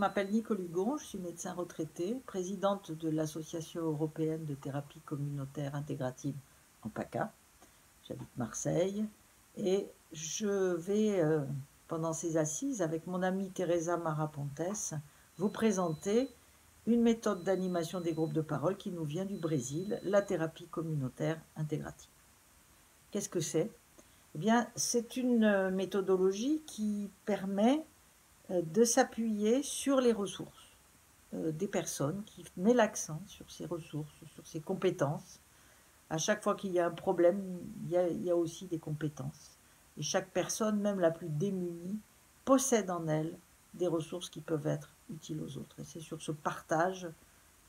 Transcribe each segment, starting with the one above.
m'appelle Nicole Hugon, je suis médecin retraité, présidente de l'Association européenne de thérapie communautaire intégrative en PACA. J'habite Marseille et je vais, pendant ces assises, avec mon amie Teresa Marapontes, vous présenter une méthode d'animation des groupes de parole qui nous vient du Brésil, la thérapie communautaire intégrative. Qu'est-ce que c'est? Eh bien, c'est une méthodologie qui permet de s'appuyer sur les ressources des personnes, qui met l'accent sur ces ressources, sur ces compétences. À chaque fois qu'il y a un problème, il y a aussi des compétences. Et chaque personne, même la plus démunie, possède en elle des ressources qui peuvent être utiles aux autres. Et c'est sur ce partage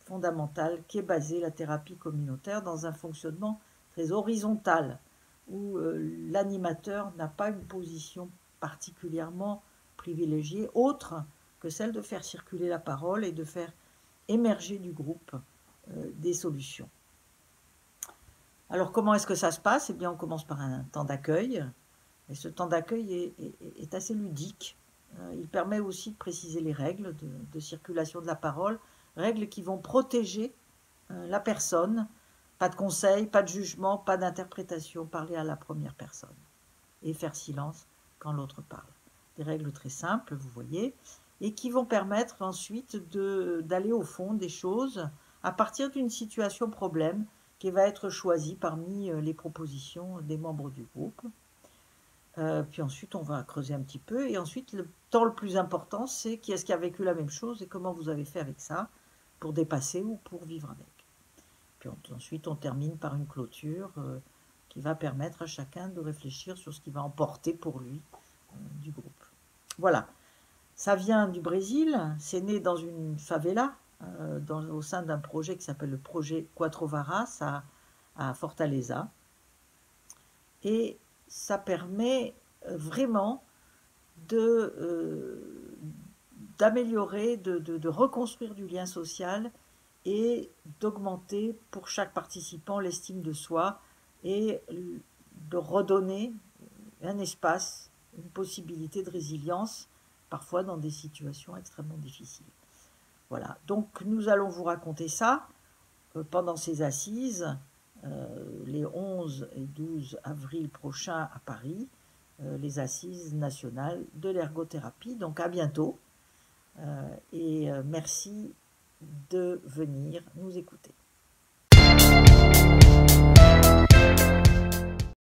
fondamental qu'est basée la thérapie communautaire dans un fonctionnement très horizontal, où l'animateur n'a pas une position particulièrement privilégiée, autre que celle de faire circuler la parole et de faire émerger du groupe des solutions. Alors comment est-ce que ça se passe? Eh bien, on commence par un temps d'accueil, et ce temps d'accueil est assez ludique. Il permet aussi de préciser les règles de circulation de la parole, règles qui vont protéger la personne. Pas de conseil, pas de jugement, pas d'interprétation, parler à la première personne et faire silence quand l'autre parle. Des règles très simples, vous voyez, et qui vont permettre ensuite d'aller au fond des choses à partir d'une situation problème qui va être choisie parmi les propositions des membres du groupe. Puis ensuite, on va creuser un petit peu. Et ensuite, le temps le plus important, c'est qui est-ce qui a vécu la même chose et comment vous avez fait avec ça pour dépasser ou pour vivre avec. Puis ensuite, on termine par une clôture qui va permettre à chacun de réfléchir sur ce qui va emporter pour lui du groupe. Voilà. Ça vient du Brésil, c'est né dans une favela, au sein d'un projet qui s'appelle le projet Quatro Varas à Fortaleza. Et ça permet vraiment d'améliorer, de reconstruire du lien social et d'augmenter pour chaque participant l'estime de soi et de redonner un espace, une possibilité de résilience, parfois dans des situations extrêmement difficiles. Voilà, donc nous allons vous raconter ça pendant ces assises, les 11 et 12 avril prochains à Paris, les assises nationales de l'ergothérapie. Donc à bientôt et merci de venir nous écouter.